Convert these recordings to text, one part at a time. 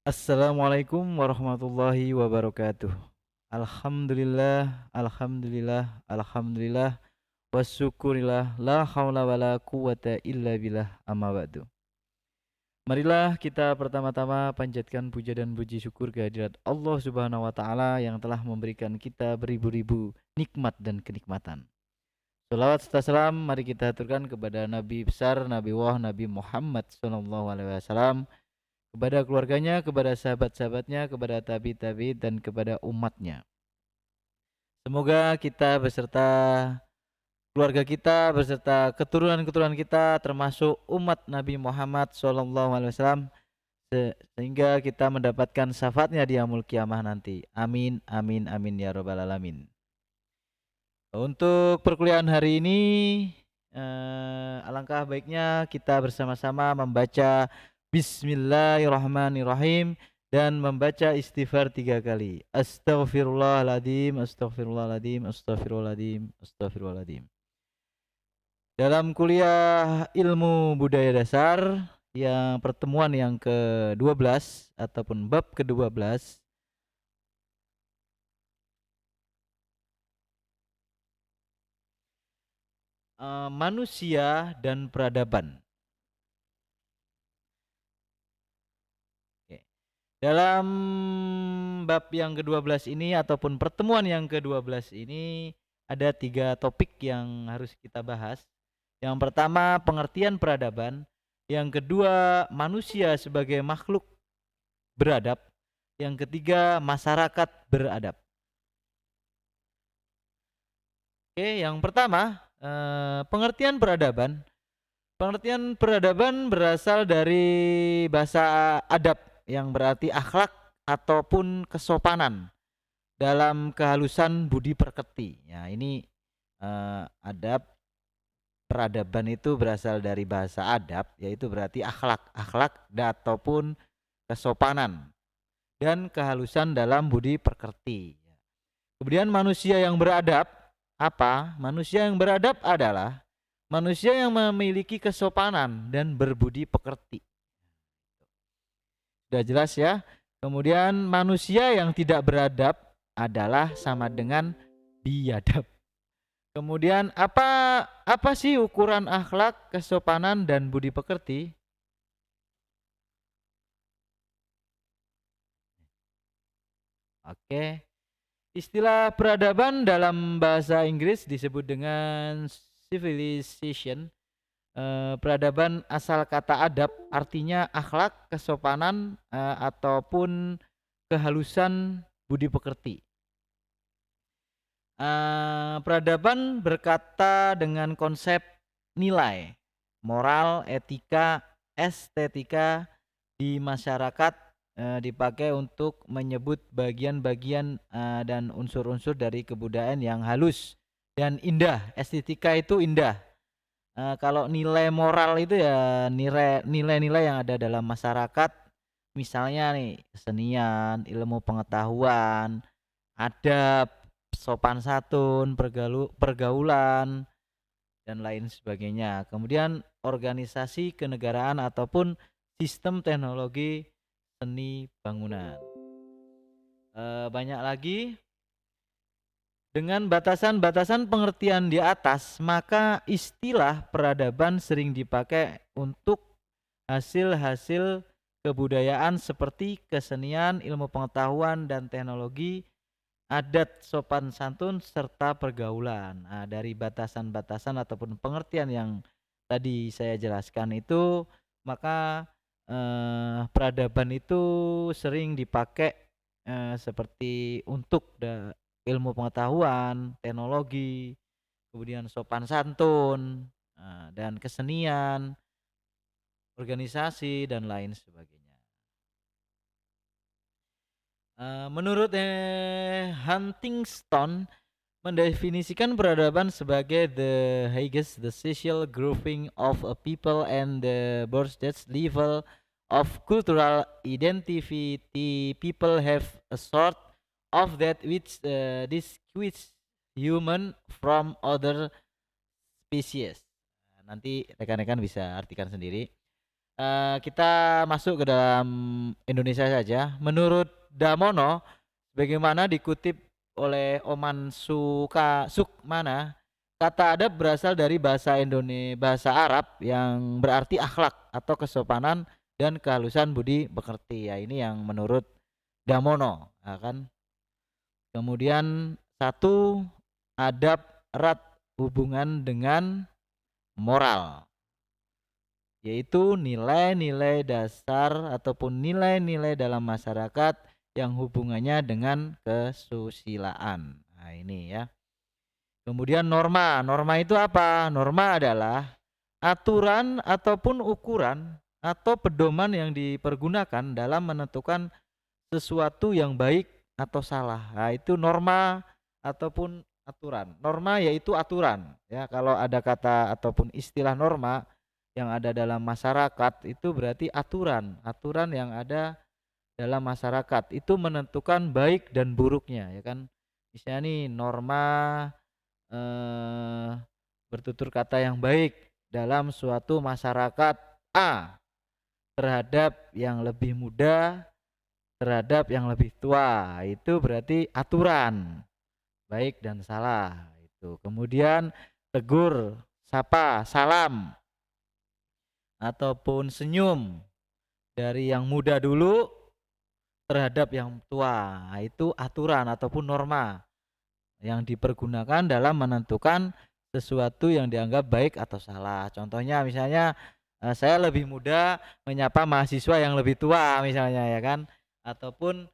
Assalamualaikum warahmatullahi wabarakatuh. Alhamdulillah, alhamdulillah, alhamdulillah, wasyukurillah, la haula wala quwata illa billah amma ba'du. Marilah kita pertama-tama panjatkan puja dan puji syukur kehadirat Allah Subhanahu wa taala yang telah memberikan kita beribu-ribu nikmat dan kenikmatan. Salawat serta salam mari kita aturkan kepada Nabi besar, Nabi Nabi Muhammad sallallahu alaihi wasallam, kepada keluarganya, kepada sahabat-sahabatnya, kepada tabi-tabi dan kepada umatnya. Semoga kita beserta keluarga kita, beserta keturunan-keturunan kita, termasuk umat Nabi Muhammad SAW, sehingga kita mendapatkan syafaatnya di yaumul kiamah nanti. Amin, amin, amin ya robbal alamin. Untuk perkuliahan hari ini, alangkah baiknya kita bersama-sama membaca Bismillahirrahmanirrahim dan membaca istighfar 3 kali. Astaghfirullahaladzim, astaghfirullahaladzim, astaghfirullahaladzim, astaghfirullahaladzim. Dalam kuliah ilmu budaya dasar yang pertemuan yang ke-12 ataupun bab ke-12, manusia dan peradaban. Oke. Dalam bab yang ke-12 ini ataupun pertemuan yang ke-12 ini ada 3 topik yang harus kita bahas. Yang pertama pengertian peradaban, yang kedua manusia sebagai makhluk beradab, yang ketiga masyarakat beradab. Oke, yang pertama pengertian peradaban. Pengertian peradaban berasal dari bahasa adab yang berarti akhlak ataupun kesopanan dalam kehalusan budi pekerti. Ya, ini adab peradaban itu berasal dari bahasa adab, yaitu berarti akhlak, ataupun kesopanan dan kehalusan dalam budi pekerti. Kemudian manusia yang beradab apa? Manusia yang beradab adalah manusia yang memiliki kesopanan dan berbudi pekerti. Sudah jelas ya? Kemudian manusia yang tidak beradab adalah sama dengan biadab. Kemudian apa sih ukuran akhlak, kesopanan dan budi pekerti? Oke. Istilah peradaban dalam bahasa Inggris disebut dengan civilization. Peradaban asal kata adab artinya akhlak, kesopanan ataupun kehalusan budi pekerti. Peradaban berkata dengan konsep nilai, moral, etika, estetika di masyarakat, dipakai untuk menyebut bagian-bagian dan unsur-unsur dari kebudayaan yang halus dan indah. Estetika itu indah. Kalau nilai moral itu ya nilai-nilai yang ada dalam masyarakat, misalnya nih kesenian, ilmu pengetahuan, adab, sopan santun, pergaulan dan lain sebagainya. Kemudian organisasi kenegaraan ataupun sistem teknologi seni bangunan. Banyak lagi. Dengan batasan-batasan pengertian di atas, maka istilah peradaban sering dipakai untuk hasil-hasil kebudayaan seperti kesenian, ilmu pengetahuan dan teknologi, adat sopan santun serta pergaulan. Nah, dari batasan-batasan ataupun pengertian yang tadi saya jelaskan itu, maka peradaban itu sering dipakai seperti untuk ilmu pengetahuan, teknologi, kemudian sopan santun, dan kesenian, organisasi dan lain sebagainya. Menurut Huntington mendefinisikan peradaban sebagai the highest the social grouping of a people and the broadest level of cultural identity people have a sort of that which distinguish human from other species. Nanti rekan-rekan bisa artikan sendiri. Kita masuk ke dalam Indonesia saja. Menurut Damono, bagaimana dikutip oleh Oman Sukmana, kata adab berasal dari bahasa Arab yang berarti akhlak atau kesopanan dan kehalusan budi pekerti. Ya, ini yang menurut Damono, ya kan. Kemudian satu, adab erat hubungan dengan moral, yaitu nilai-nilai dasar ataupun nilai-nilai dalam masyarakat yang hubungannya dengan kesusilaan. Nah, ini ya. Kemudian norma. Norma itu apa? Norma adalah aturan ataupun ukuran atau pedoman yang dipergunakan dalam menentukan sesuatu yang baik atau salah. Nah, itu norma ataupun aturan. Norma yaitu aturan. Ya, kalau ada kata ataupun istilah norma yang ada dalam masyarakat itu berarti aturan. Aturan yang ada dalam masyarakat itu menentukan baik dan buruknya, ya kan. Misalnya nih norma eh, bertutur kata yang baik dalam suatu masyarakat A terhadap yang lebih muda, terhadap yang lebih tua, itu berarti aturan baik dan salah itu. Kemudian tegur, sapa, salam ataupun senyum dari yang muda dulu terhadap yang tua, itu aturan ataupun norma yang dipergunakan dalam menentukan sesuatu yang dianggap baik atau salah. Contohnya misalnya saya lebih muda menyapa mahasiswa yang lebih tua misalnya, ya kan, ataupun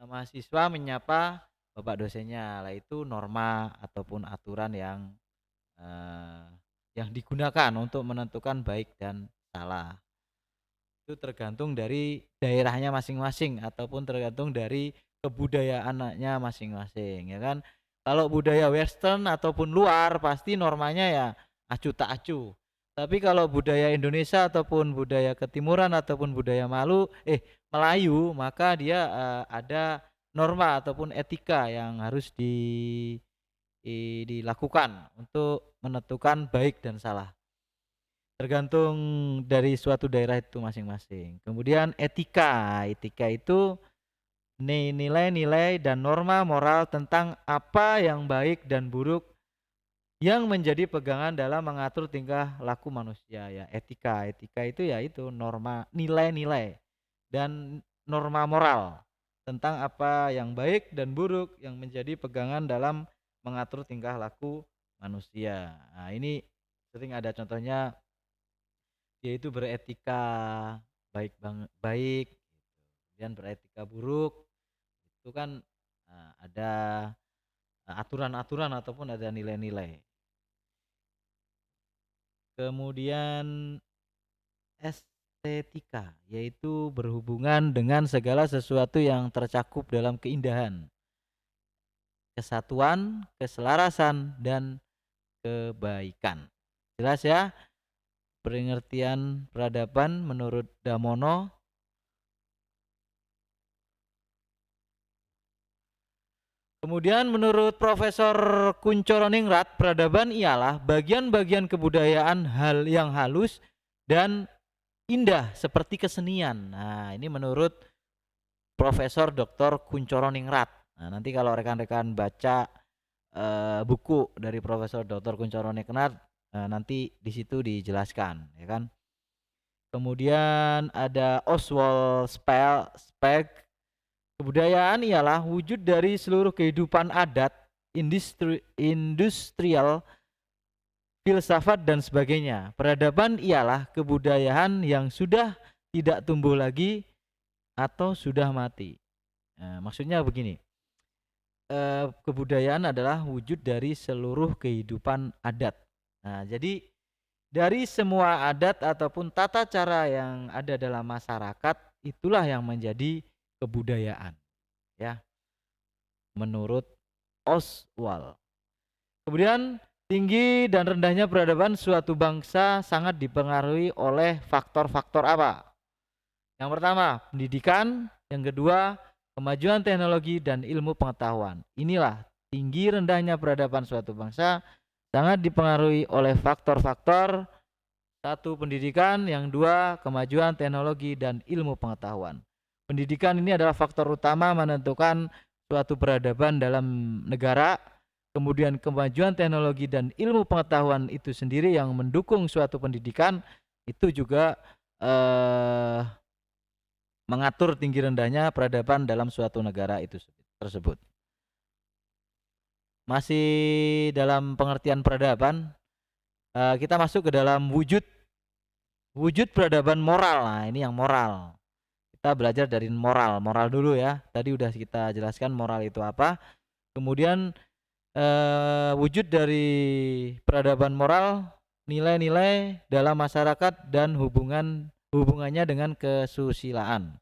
mahasiswa menyapa bapak dosennya. Lah itu norma ataupun aturan yang digunakan untuk menentukan baik dan salah. Itu tergantung dari daerahnya masing-masing ataupun tergantung dari kebudayaannya masing-masing, ya kan. Kalau budaya western ataupun luar pasti normanya ya acu tak acu. Tapi kalau budaya Indonesia ataupun budaya ketimuran ataupun budaya Melayu, maka dia ada norma ataupun etika yang harus dilakukan untuk menentukan baik dan salah. Tergantung dari suatu daerah itu masing-masing. Kemudian etika. Etika itu nilai-nilai dan norma moral tentang apa yang baik dan buruk yang menjadi pegangan dalam mengatur tingkah laku manusia, ya. Etika. Etika itu ya itu norma, nilai-nilai dan norma moral tentang apa yang baik dan buruk yang menjadi pegangan dalam mengatur tingkah laku manusia. Nah, ini sering ada contohnya, yaitu beretika baik banget baik gitu. Dan beretika buruk itu kan ada aturan-aturan ataupun ada nilai-nilai. Kemudian estetika, yaitu berhubungan dengan segala sesuatu yang tercakup dalam keindahan, kesatuan, keselarasan, dan kebaikan. Jelas ya? Pengertian peradaban menurut Damono. Kemudian menurut Profesor Kunchoroningrat, peradaban ialah bagian-bagian kebudayaan hal yang halus dan indah seperti kesenian. Nah, ini menurut Profesor Dr. Kunchoroningrat. Nah, nanti kalau rekan-rekan baca buku dari Profesor Dr. Kunchoroningrat, nanti di situ dijelaskan, ya kan. Kemudian ada Oswald Spek. Kebudayaan ialah wujud dari seluruh kehidupan adat, industrial, filsafat dan sebagainya. Peradaban ialah kebudayaan yang sudah tidak tumbuh lagi atau sudah mati. Nah, maksudnya begini, kebudayaan adalah wujud dari seluruh kehidupan adat. Nah, jadi dari semua adat ataupun tata cara yang ada dalam masyarakat, itulah yang menjadi kebudayaan, ya, menurut Oswald. Kemudian tinggi dan rendahnya peradaban suatu bangsa sangat dipengaruhi oleh faktor-faktor apa? Yang pertama, pendidikan. Yang kedua, kemajuan teknologi dan ilmu pengetahuan. Inilah tinggi rendahnya peradaban suatu bangsa sangat dipengaruhi oleh faktor-faktor Satu, pendidikan. Yang dua, kemajuan teknologi dan ilmu pengetahuan. Pendidikan ini adalah faktor utama menentukan suatu peradaban dalam negara. Kemudian kemajuan teknologi dan ilmu pengetahuan itu sendiri yang mendukung suatu pendidikan itu juga mengatur tinggi rendahnya peradaban dalam suatu negara itu tersebut. Masih dalam pengertian peradaban, kita masuk ke dalam wujud peradaban moral. Nah, ini yang moral. Kita belajar dari moral dulu ya. Tadi udah kita jelaskan moral itu apa. Kemudian wujud dari peradaban moral, nilai-nilai dalam masyarakat dan hubungannya dengan kesusilaan.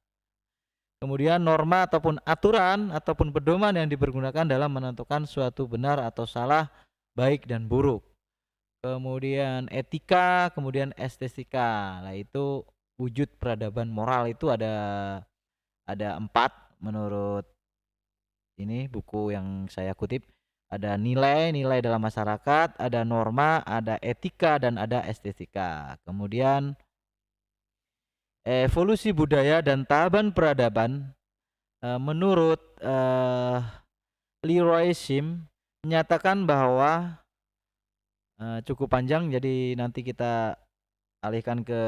Kemudian norma ataupun aturan ataupun pedoman yang dipergunakan dalam menentukan suatu benar atau salah, baik dan buruk. Kemudian etika, kemudian estetika. Nah, itu wujud peradaban moral itu ada 4 menurut ini buku yang saya kutip. Ada nilai dalam masyarakat, ada norma, ada etika, dan ada estetika. Kemudian evolusi budaya dan tahapan peradaban menurut Leroy Sim menyatakan bahwa cukup panjang, jadi nanti kita alihkan ke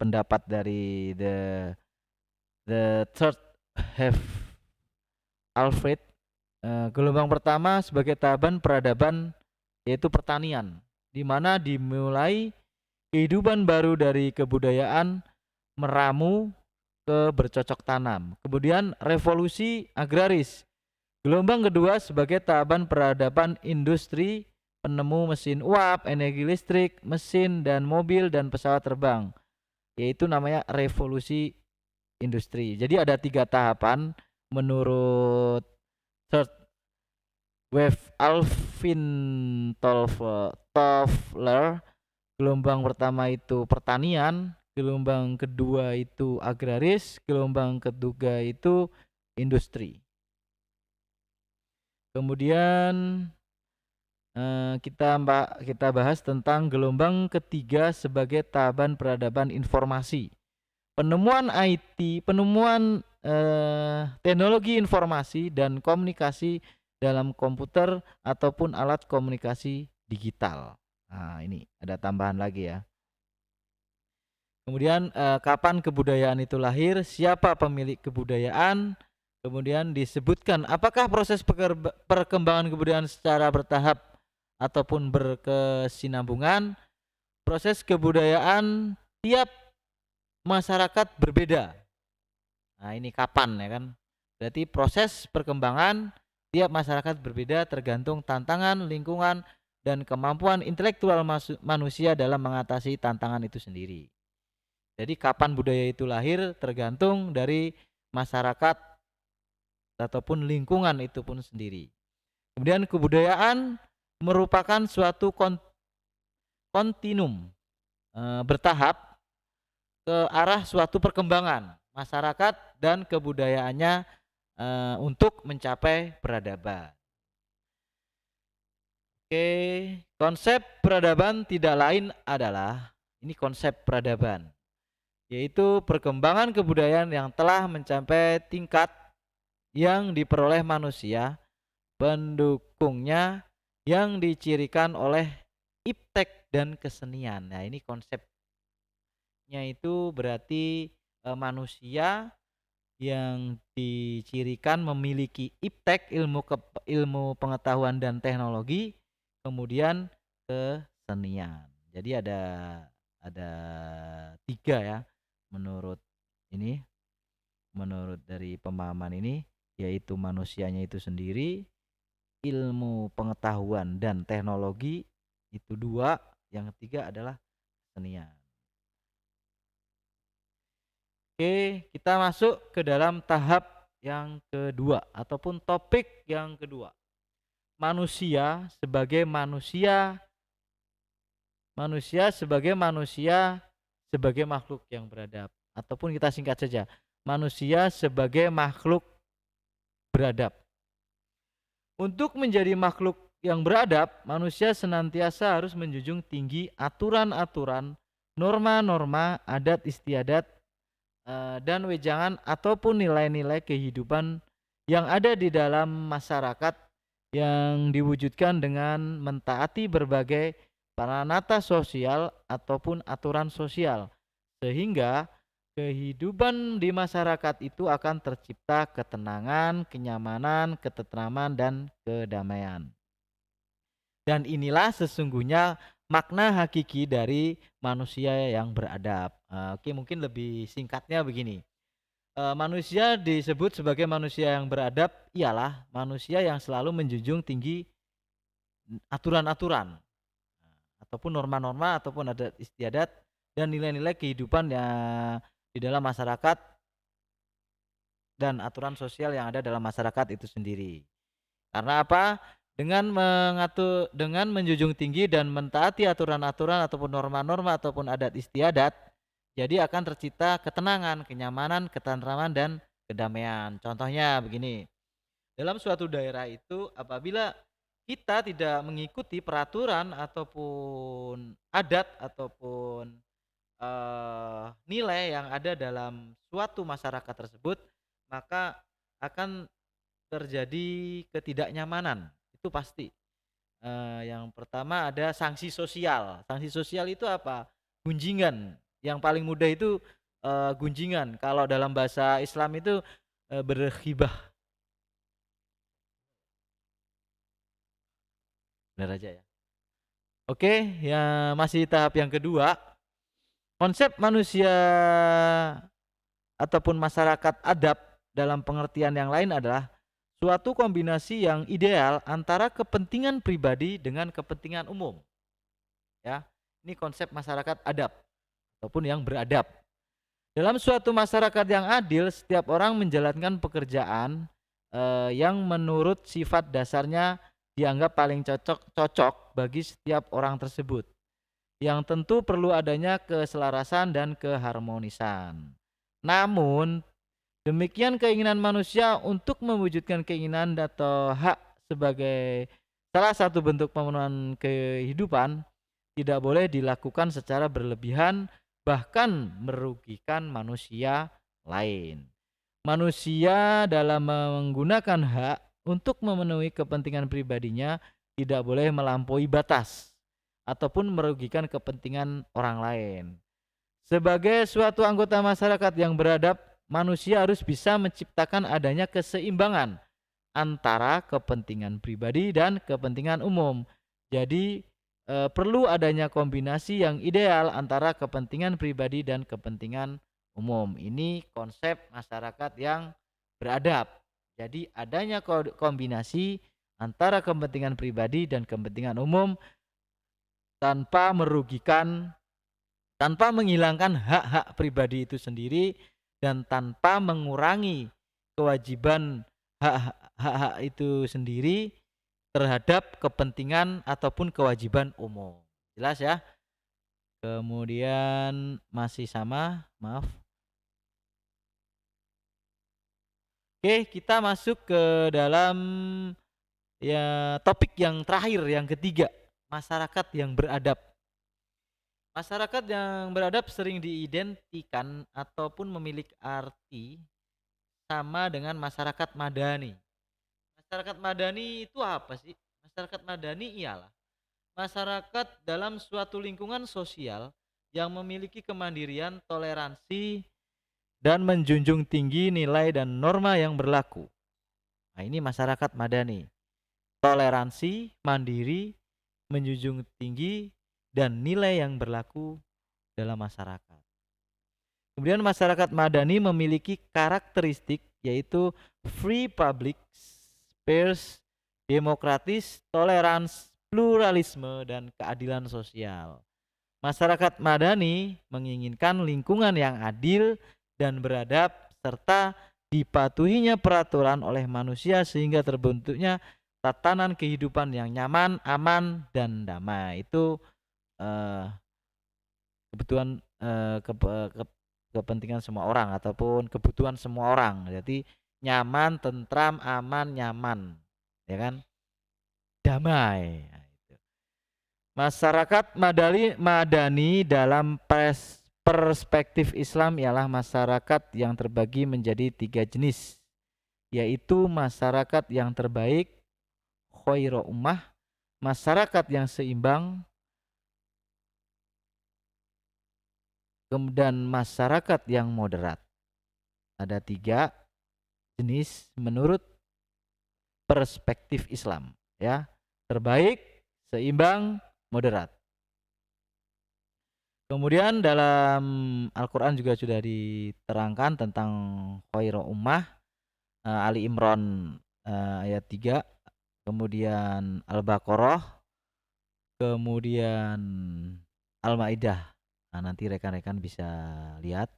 pendapat dari the third half Alfred. Gelombang pertama sebagai tahapan peradaban yaitu pertanian, di mana dimulai kehidupan baru dari kebudayaan meramu ke bercocok tanam. Kemudian revolusi agraris. Gelombang kedua sebagai tahapan peradaban industri, penemu mesin uap, energi listrik, mesin dan mobil dan pesawat terbang, yaitu namanya revolusi industri. Jadi ada 3 tahapan menurut third wave Alvin Toffler. Gelombang pertama itu pertanian, gelombang kedua itu agraris, gelombang ketiga itu industri. Kemudian kita bahas tentang gelombang ketiga sebagai tahapan peradaban informasi. Penemuan IT, penemuan teknologi informasi dan komunikasi dalam komputer ataupun alat komunikasi digital. Nah, ini ada tambahan lagi ya. Kemudian kapan kebudayaan itu lahir, siapa pemilik kebudayaan, kemudian disebutkan apakah proses perkembangan kebudayaan secara bertahap ataupun berkesinambungan. Proses kebudayaan tiap masyarakat berbeda. Nah, ini kapan ya kan? Berarti proses perkembangan tiap masyarakat berbeda tergantung tantangan, lingkungan, dan kemampuan intelektual manusia dalam mengatasi tantangan itu sendiri. Jadi kapan budaya itu lahir tergantung dari masyarakat ataupun lingkungan itu pun sendiri. Kemudian kebudayaan merupakan suatu kontinum bertahap ke arah suatu perkembangan masyarakat dan kebudayaannya untuk mencapai peradaban. Oke, konsep peradaban tidak lain adalah ini konsep peradaban, yaitu perkembangan kebudayaan yang telah mencapai tingkat yang diperoleh manusia pendukungnya yang dicirikan oleh iptek dan kesenian. Nah, ini konsepnya itu berarti manusia yang dicirikan memiliki iptek, ilmu pengetahuan dan teknologi, kemudian kesenian. Jadi ada 3 ya menurut dari pemahaman ini, yaitu manusianya itu sendiri, ilmu pengetahuan dan teknologi itu 2, yang ketiga adalah kesenian. Oke, kita masuk ke dalam tahap yang kedua ataupun topik yang kedua. Manusia sebagai manusia sebagai makhluk yang beradab, ataupun kita singkat saja, manusia sebagai makhluk beradab. Untuk menjadi makhluk yang beradab, manusia senantiasa harus menjunjung tinggi aturan-aturan norma-norma, adat istiadat, dan wejangan ataupun nilai-nilai kehidupan yang ada di dalam masyarakat yang diwujudkan dengan mentaati berbagai paranata sosial ataupun aturan sosial, sehingga kehidupan di masyarakat itu akan tercipta ketenangan, kenyamanan, ketentraman, dan kedamaian. Dan inilah sesungguhnya makna hakiki dari manusia yang beradab. Oke, mungkin lebih singkatnya begini. Manusia disebut sebagai manusia yang beradab ialah manusia yang selalu menjunjung tinggi aturan-aturan ataupun norma-norma ataupun adat istiadat dan nilai-nilai kehidupan yang di dalam masyarakat dan aturan sosial yang ada dalam masyarakat itu sendiri. Karena apa? Dengan menjunjung tinggi dan mentaati aturan-aturan ataupun norma-norma ataupun adat istiadat, jadi akan tercipta ketenangan, kenyamanan, ketentraman, dan kedamaian. Contohnya begini, dalam suatu daerah itu apabila kita tidak mengikuti peraturan ataupun adat ataupun nilai yang ada dalam suatu masyarakat tersebut, maka akan terjadi ketidaknyamanan. Itu pasti. Yang pertama ada sanksi sosial. Sanksi sosial itu apa? Gunjingan. Yang paling mudah itu gunjingan. Kalau dalam bahasa Islam itu berkhibah. Benar aja ya. Oke, ya masih tahap yang kedua. Konsep manusia ataupun masyarakat adab dalam pengertian yang lain adalah suatu kombinasi yang ideal antara kepentingan pribadi dengan kepentingan umum. Ya, ini konsep masyarakat adab ataupun yang beradab. Dalam suatu masyarakat yang adil, setiap orang menjalankan pekerjaan yang menurut sifat dasarnya dianggap paling cocok bagi setiap orang tersebut. Yang tentu perlu adanya keselarasan dan keharmonisan. Namun, demikian keinginan manusia untuk mewujudkan keinginan atau hak sebagai salah satu bentuk pemenuhan kehidupan tidak boleh dilakukan secara berlebihan, bahkan merugikan manusia lain. Manusia dalam menggunakan hak untuk memenuhi kepentingan pribadinya tidak boleh melampaui batas ataupun merugikan kepentingan orang lain. Sebagai suatu anggota masyarakat yang beradab, manusia harus bisa menciptakan adanya keseimbangan antara kepentingan pribadi dan kepentingan umum. Jadi perlu adanya kombinasi yang ideal antara kepentingan pribadi dan kepentingan umum. Ini konsep masyarakat yang beradab. Jadi adanya kombinasi antara kepentingan pribadi dan kepentingan umum tanpa menghilangkan hak-hak pribadi itu sendiri dan tanpa mengurangi kewajiban hak-hak itu sendiri terhadap kepentingan ataupun kewajiban umum. Jelas ya? Kemudian masih sama, maaf. Oke, kita masuk ke dalam ya topik yang terakhir, yang ketiga, masyarakat yang beradab. Masyarakat yang beradab sering diidentikan ataupun memiliki arti sama dengan masyarakat madani. Masyarakat madani itu apa sih? Masyarakat madani ialah masyarakat dalam suatu lingkungan sosial yang memiliki kemandirian, toleransi, dan menjunjung tinggi nilai dan norma yang berlaku. Nah, ini masyarakat madani. Toleransi, mandiri, menjunjung tinggi, dan nilai yang berlaku dalam masyarakat. Kemudian masyarakat madani memiliki karakteristik yaitu free public space, demokratis, tolerans, pluralisme, dan keadilan sosial. Masyarakat madani menginginkan lingkungan yang adil dan beradab serta dipatuhinya peraturan oleh manusia sehingga terbentuknya tatanan kehidupan yang nyaman, aman, dan damai. Itu kebutuhan kepentingan semua orang ataupun kebutuhan semua orang. Jadi nyaman, tentram, aman, nyaman, ya kan? Damai. Nah, itu. Masyarakat madani dalam perspektif Islam ialah masyarakat yang terbagi menjadi 3 jenis, yaitu masyarakat yang terbaik, khairu ummah, masyarakat yang seimbang, kemudian masyarakat yang moderat. Ada 3 jenis menurut perspektif Islam, ya. Terbaik, seimbang, moderat. Kemudian dalam Al-Quran juga sudah diterangkan tentang khairu ummah, Ali Imran ayat 3, kemudian Al-Baqarah, kemudian Al-Maidah. Nah, nanti rekan-rekan bisa lihat.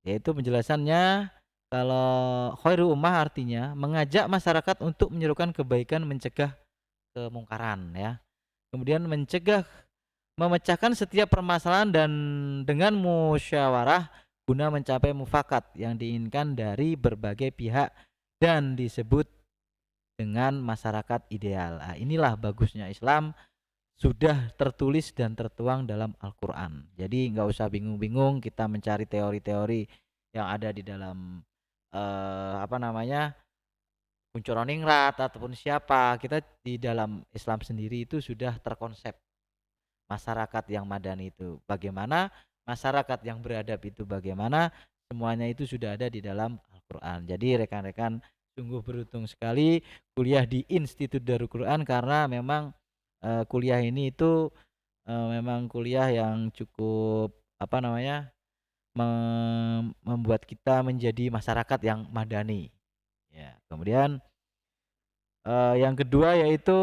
Yaitu penjelasannya, kalau khairu ummah artinya mengajak masyarakat untuk menyerukan kebaikan, mencegah kemungkaran, ya. Kemudian memecahkan setiap permasalahan dan dengan musyawarah guna mencapai mufakat yang diinginkan dari berbagai pihak dan disebut dengan masyarakat ideal. Nah, inilah bagusnya Islam, sudah tertulis dan tertuang dalam Al-Quran. Jadi nggak usah bingung-bingung kita mencari teori-teori yang ada di dalam Kuncuroningrat ataupun siapa. Kita di dalam Islam sendiri itu sudah terkonsep masyarakat yang madani itu bagaimana, masyarakat yang beradab itu bagaimana, semuanya itu sudah ada di dalam Al-Quran. Jadi rekan-rekan sungguh beruntung sekali kuliah di Institut Darul Quran, karena memang kuliah ini itu memang kuliah yang cukup membuat kita menjadi masyarakat yang madani, ya. Kemudian yang kedua yaitu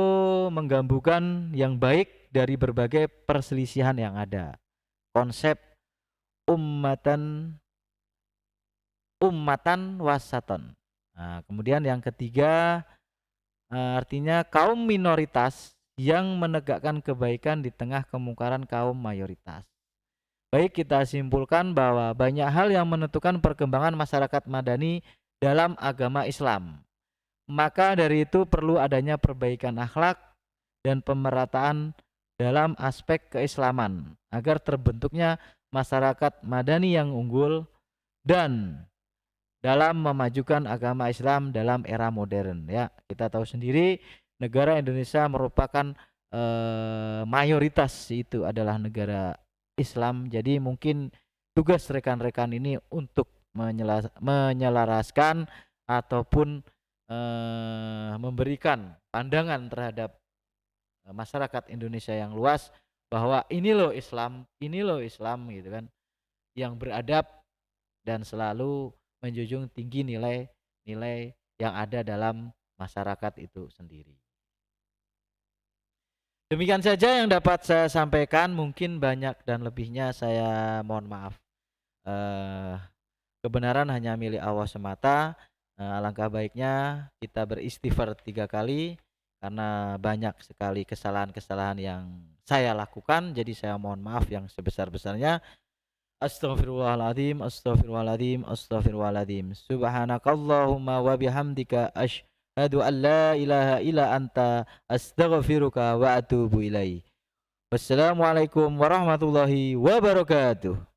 menggabungkan yang baik dari berbagai perselisihan yang ada. Konsep ummatan wasaton. Nah, kemudian yang ketiga artinya kaum minoritas yang menegakkan kebaikan di tengah kemungkaran kaum mayoritas. Baik, kita simpulkan bahwa banyak hal yang menentukan perkembangan masyarakat madani dalam agama Islam. Maka dari itu perlu adanya perbaikan akhlak dan pemerataan dalam aspek keislaman agar terbentuknya masyarakat madani yang unggul dan dalam memajukan agama Islam dalam era modern, ya. Kita tahu sendiri negara Indonesia merupakan mayoritas itu adalah negara Islam. Jadi mungkin tugas rekan-rekan ini untuk menyelaraskan ataupun memberikan pandangan terhadap masyarakat Indonesia yang luas bahwa ini loh Islam gitu kan, yang beradab dan selalu menjunjung tinggi nilai-nilai yang ada dalam masyarakat itu sendiri. Demikian saja yang dapat saya sampaikan, mungkin banyak dan lebihnya saya mohon maaf. Kebenaran hanya milik Allah semata. Alangkah baiknya kita beristighfar 3 kali, karena banyak sekali kesalahan-kesalahan yang saya lakukan. Jadi saya mohon maaf yang sebesar-besarnya. Astaghfirullahaladzim, astaghfirullahaladzim, astaghfirullahaladzim. Subhanakallahumma wa bihamdika asyhadu an la ilaha illa anta astaghfiruka wa atubu ilaih. Wassalamualaikum warahmatullahi wabarakatuh.